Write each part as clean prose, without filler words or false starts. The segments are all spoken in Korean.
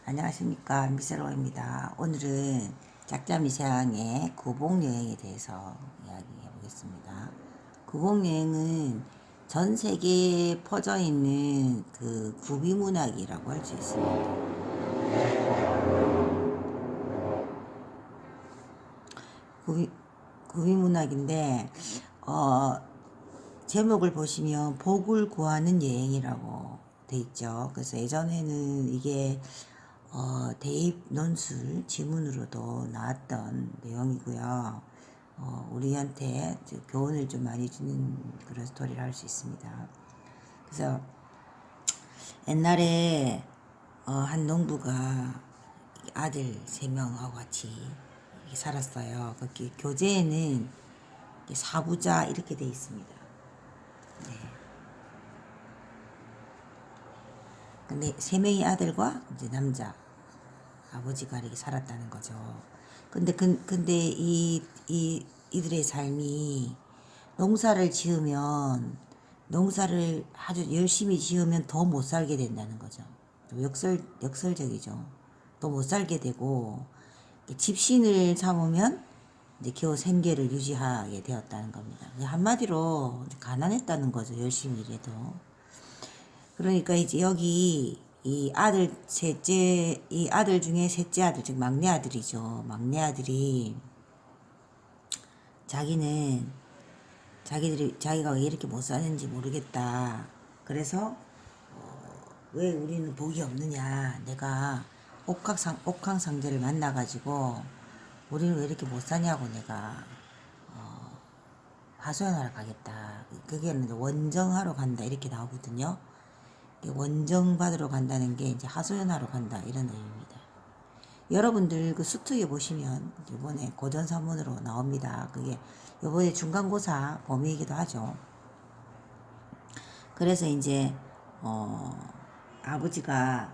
안녕하십니까, 미세로입니다. 오늘은 짝자미세항의 구복여행에 대해서 이야기해 보겠습니다. 구복여행은 전 세계에 퍼져 있는 그 구비문학이라고 할 수 있습니다. 구비, 구비문학인데 제목을 보시면 복을 구하는 여행이라고 돼 있죠. 그래서 예전에는 이게 대입 논술 지문으로도 나왔던 내용이고요. 우리한테 교훈을 좀 많이 주는 그런 스토리를 할 수 있습니다. 그래서 옛날에 한 농부가 아들 3명하고 같이 살았어요. 그 교재에는 사부자 이렇게 돼 있습니다. 네. 근데 3명의 아들과 이제 남자 아버지가 이렇게 살았다는 거죠. 근데 이들의 삶이 농사를 지으면 농사를 아주 열심히 지으면 더 못 살게 된다는 거죠. 역설적이죠. 더 못 살게 되고 집신을 삼으면 이제 겨우 생계를 유지하게 되었다는 겁니다. 한마디로 가난했다는 거죠. 열심히 일해도. 그러니까 이제 여기 이 아들 중에 셋째 아들, 즉 막내 아들이죠. 막내 아들이 자기가 왜 이렇게 못 사는지 모르겠다. 그래서 왜 우리는 복이 없느냐. 내가 옥황상제를 만나가지고 우리는 왜 이렇게 못 사냐고 내가 하소연하러 가겠다. 그게 원정하러 간다 이렇게 나오거든요. 원정 받으러 간다는 게 이제 하소연하러 간다 이런 의미입니다. 여러분들 그 수특에 보시면 이번에 고전산문으로 나옵니다. 그게 이번에 중간고사 범위이기도 하죠. 그래서 이제 아버지가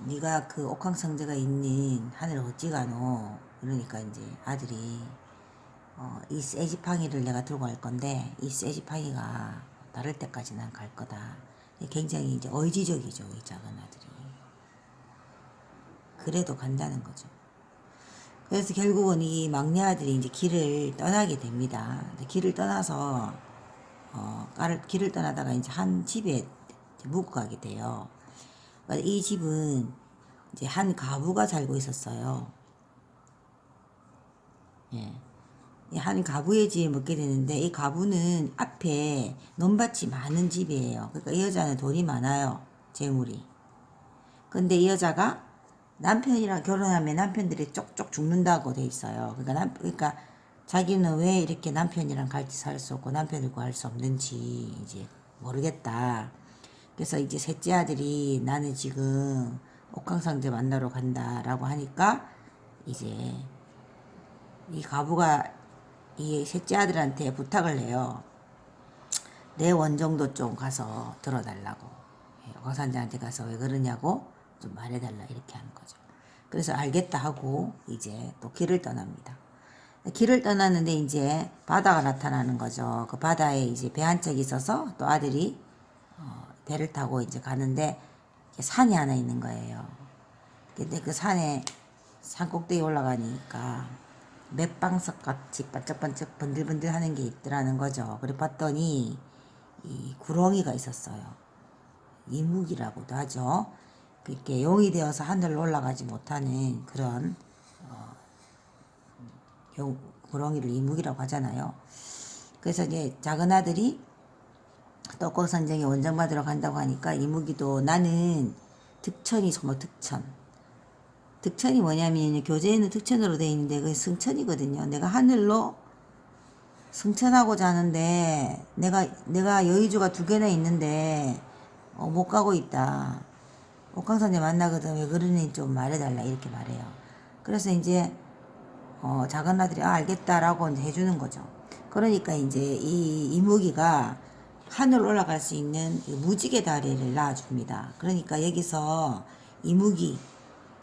네가 그 옥황상제가 있는 하늘을 어찌 가노. 그러니까 이제 아들이 이 쇠지팡이를 내가 들고 갈 건데 이 쇠지팡이가 다를 때까지 난 갈 거다. 굉장히 이제 의지적이죠, 이 작은 아들이. 그래도 간다는 거죠. 그래서 결국은 이 막내 아들이 이제 길을 떠나게 됩니다. 길을 떠나서 길을 떠나다가 이제 한 집에 묵고 가게 돼요. 이 집은 이제 한 가부가 살고 있었어요. 예. 한 가부의 집에 묵게 되는데 이 가부는 앞에 논밭이 많은 집이에요. 그러니까 이 여자는 돈이 많아요. 재물이. 근데 이 여자가 남편이랑 결혼하면 남편들이 쪽쪽 죽는다고 돼 있어요. 그러니까 자기는 왜 이렇게 남편이랑 같이 살 수 없고 남편을 구할 수 없는지 이제 모르겠다. 그래서 이제 셋째 아들이 나는 지금 옥황상제 만나러 간다라고 하니까 이제 이 가부가 이 셋째 아들한테 부탁을 해요. 내 원정도 좀 가서 들어달라고. 옥황상제한테 가서 왜 그러냐고 좀 말해달라 이렇게 하는 거죠. 그래서 알겠다 하고 이제 또 길을 떠납니다. 길을 떠났는데 이제 바다가 나타나는 거죠. 그 바다에 이제 배 한 척이 있어서 또 아들이 배를 타고 이제 가는데 산이 하나 있는 거예요. 근데 그 산에 산 꼭대기 올라가니까 맥방석 같이 반짝반짝 번들번들 하는 게 있더라는 거죠. 그래 봤더니 이 구렁이가 있었어요. 이묵이라고도 하죠. 이렇게 용이 되어서 하늘로 올라가지 못하는 그런 구렁이를 이묵이라고 하잖아요. 그래서 이제 작은 아들이 떡국산정에 원정 받으러 간다고 하니까 이묵이도 나는 득천이 정말 득천이 뭐냐면 교재에는 득천으로 되어 있는데 그게 승천이거든요. 내가 하늘로 승천하고자 하는데 내가 여의주가 2개나 있는데 못 가고 있다. 옥황상제 만나거든 왜 그러니 좀 말해달라 이렇게 말해요. 그래서 이제 작은 아들이 알겠다라고 이제 해주는 거죠. 그러니까 이제 이 이무기가 하늘 올라갈 수 있는 무지개 다리를 낳아줍니다. 그러니까 여기서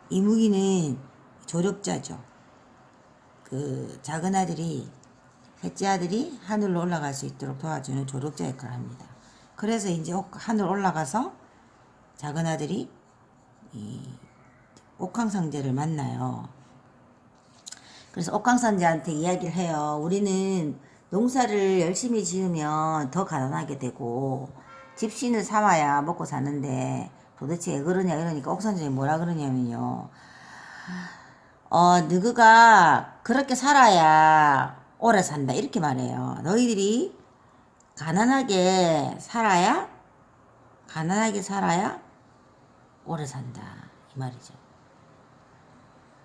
이무기는 조력자죠. 그 작은 아들이 셋째 아들이 하늘로 올라갈 수 있도록 도와주는 조력자 역할을 합니다. 그래서 이제 하늘 올라가서 작은 아들이 이 옥황상제를 만나요. 그래서 옥황상제한테 이야기를 해요. 우리는 농사를 열심히 지으면 더 가난하게 되고 집신을 삼아야 먹고 사는데 도대체 왜 그러냐 이러니까 옥황상제가 뭐라 그러냐면요. 너희가 그렇게 살아야 오래 산다 이렇게 말해요. 너희들이 가난하게 살아야 오래 산다 이 말이죠.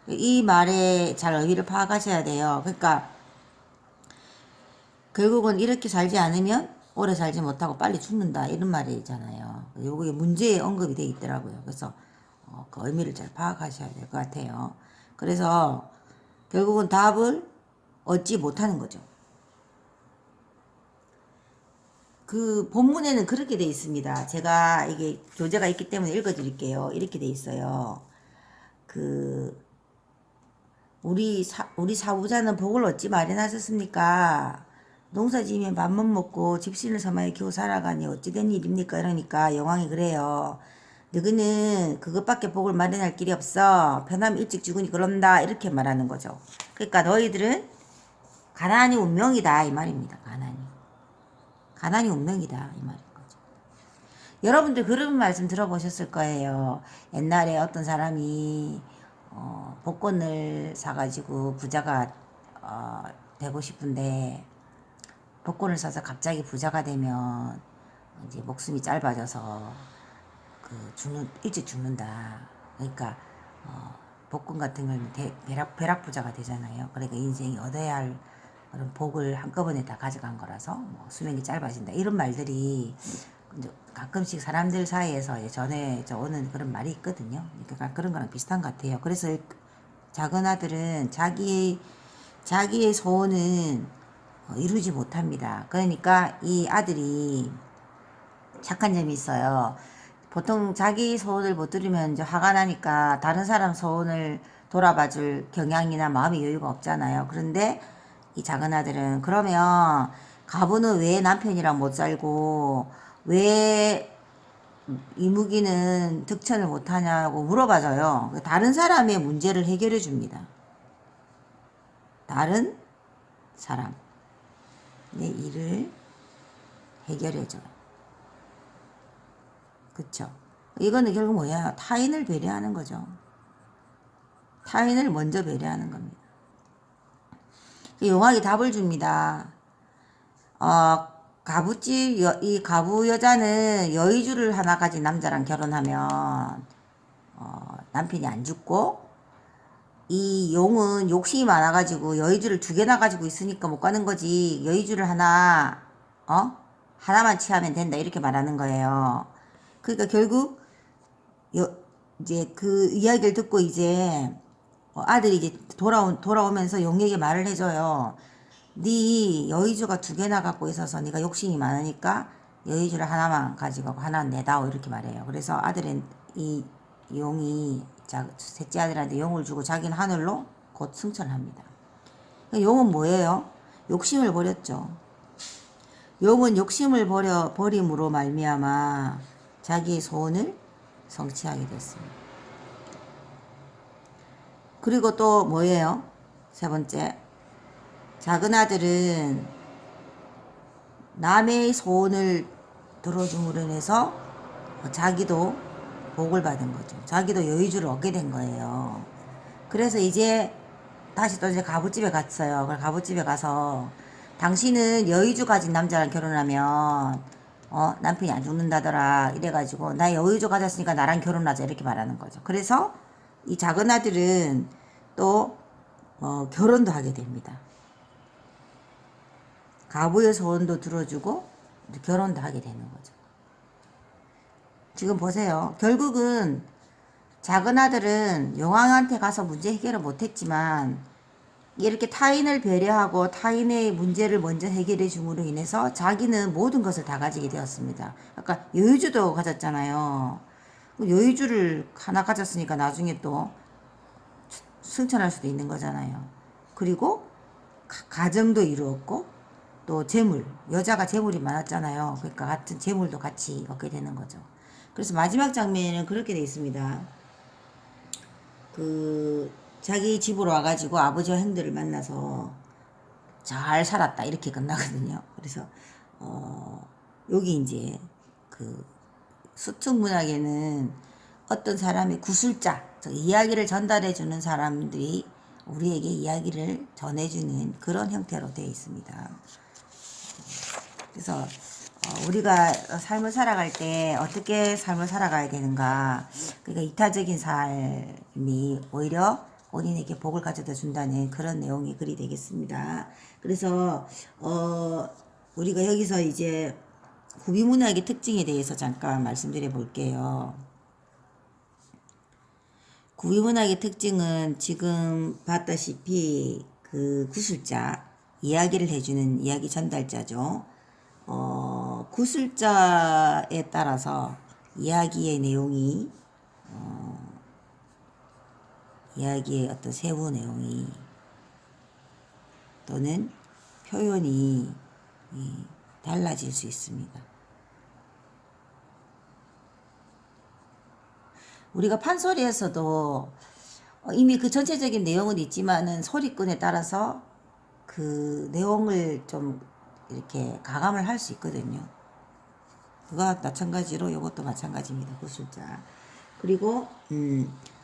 이 말에 잘 의미를 파악하셔야 돼요. 그러니까 결국은 이렇게 살지 않으면 오래 살지 못하고 빨리 죽는다 이런 말이잖아요. 요게 문제에 언급이 되어 있더라고요. 그래서 그 의미를 잘 파악하셔야 될 것 같아요. 그래서 결국은 답을 얻지 못하는 거죠. 그 본문에는 그렇게 돼 있습니다. 제가 이게 교재가 있기 때문에 읽어드릴게요. 이렇게 돼 있어요. 우리 사부자는 복을 어찌 마련하셨습니까? 농사 지으면 밥만 먹고 집신을 삼아야 겨우 살아가니 어찌 된 일입니까? 이러니까 여왕이 그래요. 너희는 그것밖에 복을 마련할 길이 없어. 편하면 일찍 죽으니 그런다. 이렇게 말하는 거죠. 그러니까 너희들은 가난이 운명이다. 이 말입니다. 가난이 운명이다. 이 말인 거죠. 여러분들 그런 말씀 들어보셨을 거예요. 옛날에 어떤 사람이 복권을 사가지고 부자가 되고 싶은데 복권을 사서 갑자기 부자가 되면 이제 목숨이 짧아져서 일찍 죽는다. 그러니까 복권 같은 건 벼락 부자가 되잖아요. 그러니까 인생이 얻어야 할 그런 복을 한꺼번에 다 가져간 거라서 수명이 짧아진다. 이런 말들이 가끔씩 사람들 사이에서 전해져 오는 그런 말이 있거든요. 그러니까 그런 거랑 비슷한 것 같아요. 그래서 작은 아들은 자기의 소원은 이루지 못합니다. 그러니까 이 아들이 착한 점이 있어요. 보통 자기 소원을 못 들으면 이제 화가 나니까 다른 사람 소원을 돌아봐줄 경향이나 마음의 여유가 없잖아요. 그런데 이 작은 아들은 그러면 가부는 왜 남편이랑 못 살고 왜 이무기는 득천을 못하냐고 물어봐줘요. 다른 사람의 문제를 해결해 줍니다. 다른 사람의 일을 해결해줘요. 그쵸? 이거는 결국 뭐야? 타인을 배려하는 거죠. 타인을 먼저 배려하는 겁니다. 용왕이 답을 줍니다. 이 가부 여자는 여의주를 하나 가진 남자랑 결혼하면 남편이 안 죽고, 이 용은 욕심이 많아가지고 여의주를 2개나 가지고 있으니까 못 가는 거지. 여의주를 하나만 취하면 된다 이렇게 말하는 거예요. 그러니까 결국 이제 그 이야기를 듣고 이제 아들이 이제 돌아오면서 용에게 말을 해줘요. 네 여의주가 2개나 갖고 있어서 네가 욕심이 많으니까 여의주를 하나만 가지고 하나는 내다오 이렇게 말해요. 그래서 아들은 이 용이 셋째 아들한테 용을 주고 자기는 하늘로 곧 승천합니다. 용은 뭐예요? 욕심을 버렸죠. 용은 욕심을 버림으로 말미암아 자기의 소원을 성취하게 됐습니다. 그리고 또 뭐예요? 세 번째, 작은 아들은 남의 소원을 들어줌으로 인해서 자기도 복을 받은 거죠. 자기도 여의주를 얻게 된 거예요. 그래서 이제 다시 또 이제 가부집에 갔어요. 그래서 가부집에 가서 당신은 여의주 가진 남자랑 결혼하면 남편이 안 죽는다더라 이래가지고 나 여의주 가졌으니까 나랑 결혼하자 이렇게 말하는 거죠. 그래서 이 작은 아들은 또 결혼도 하게 됩니다. 가부의 소원도 들어주고 결혼도 하게 되는 거죠. 지금 보세요. 결국은 작은 아들은 용왕한테 가서 문제 해결을 못했지만 이렇게 타인을 배려하고 타인의 문제를 먼저 해결해 줌으로 인해서 자기는 모든 것을 다 가지게 되었습니다. 아까 여의주도 가졌잖아요. 여의주를 하나 가졌으니까 나중에 또 승천할 수도 있는 거잖아요. 그리고 가정도 이루었고 또 재물, 여자가 재물이 많았잖아요. 그러니까 같은 재물도 같이 얻게 되는 거죠. 그래서 마지막 장면에는 그렇게 돼 있습니다. 자기 집으로 와가지고 아버지와 형들을 만나서 잘 살았다 이렇게 끝나거든요. 그래서 여기 이제 그 수특 문학에는 어떤 사람의 구술자, 이야기를 전달해 주는 사람들이 우리에게 이야기를 전해주는 그런 형태로 되어 있습니다. 그래서 우리가 삶을 살아갈 때 어떻게 삶을 살아가야 되는가, 그러니까 이타적인 삶이 오히려 본인에게 복을 가져다 준다는 그런 내용의 글이 되겠습니다. 그래서 우리가 여기서 이제 구비문학의 특징에 대해서 잠깐 말씀드려 볼게요. 구비문학의 특징은 지금 봤다시피 그 구술자, 이야기를 해주는 이야기 전달자죠. 구술자에 따라서 이야기의 내용이 이야기의 어떤 세부 내용이 또는 표현이 달라질 수 있습니다. 우리가 판소리에서도 이미 그 전체적인 내용은 있지만은 소리꾼에 따라서 그 내용을 좀 이렇게 가감을 할 수 있거든요. 그와 마찬가지로 이것도 마찬가지입니다. 구술자. 그리고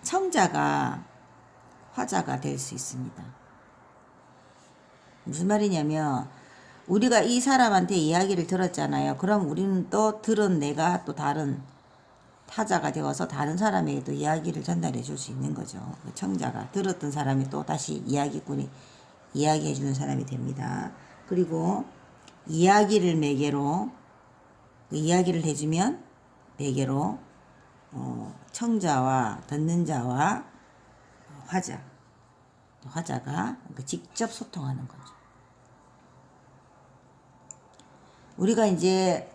청자가 화자가 될 수 있습니다. 무슨 말이냐면 우리가 이 사람한테 이야기를 들었잖아요. 그럼 우리는 또 들은 내가 또 다른 타자가 되어서 다른 사람에게 또 이야기를 전달해 줄 수 있는 거죠. 청자가 들었던 사람이 또 다시 이야기꾼이 이야기해 주는 사람이 됩니다. 그리고 이야기를 매개로 이야기를 해주면 매개로 청자와 듣는 자와 화자가 직접 소통하는 거죠. 우리가 이제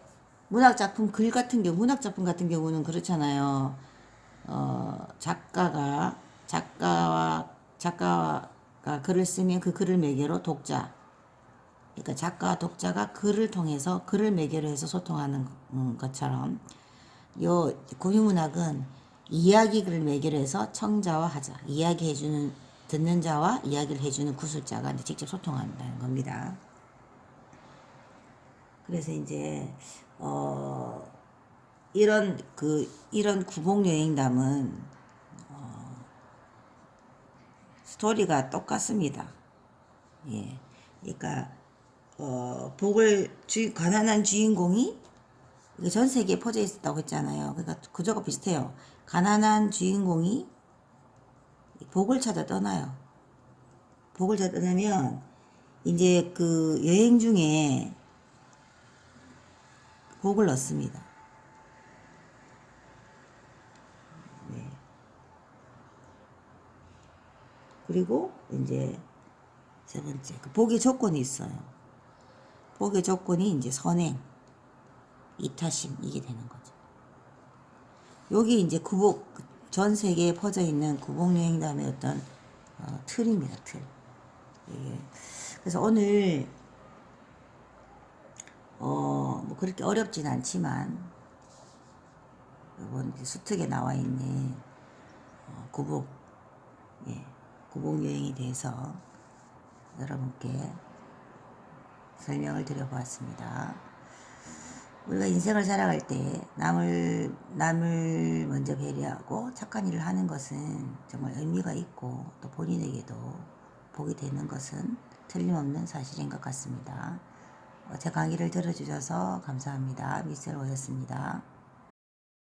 문학작품 같은 경우는 그렇잖아요. 작가가 글을 쓰면 그 글을 매개로 독자, 그러니까 작가와 독자가 글을 통해서 글을 매개로 해서 소통하는 것처럼 요 구비문학은 이야기를 매개로 해서 청자와 하자, 이야기해주는 듣는 자와 이야기를 해주는 구술자가 직접 소통한다는 겁니다. 그래서 이제 이런 구복여행담은 스토리가 똑같습니다. 예, 그러니까 가난한 주인공이 전 세계에 퍼져 있었다고 했잖아요. 그러니까 구조가 비슷해요. 가난한 주인공이 복을 찾아 떠나요. 복을 찾아 떠나면 이제 그 여행 중에 복을 얻습니다. 네. 그리고 이제 세 번째, 그 복의 조건이 있어요. 복의 조건이 이제 선행, 이타심, 이게 되는 거죠. 여기 이제 전 세계에 퍼져 있는 구복여행담의 어떤 틀입니다, 틀. 예. 그래서 오늘 뭐 그렇게 어렵진 않지만 이번 수특에 나와 있는 구복여행에 대해서 여러분께 설명을 드려보았습니다. 우리가 인생을 살아갈 때 남을 먼저 배려하고 착한 일을 하는 것은 정말 의미가 있고 또 본인에게도 복이 되는 것은 틀림없는 사실인 것 같습니다. 제 강의를 들어주셔서 감사합니다. 미셀 오였습니다.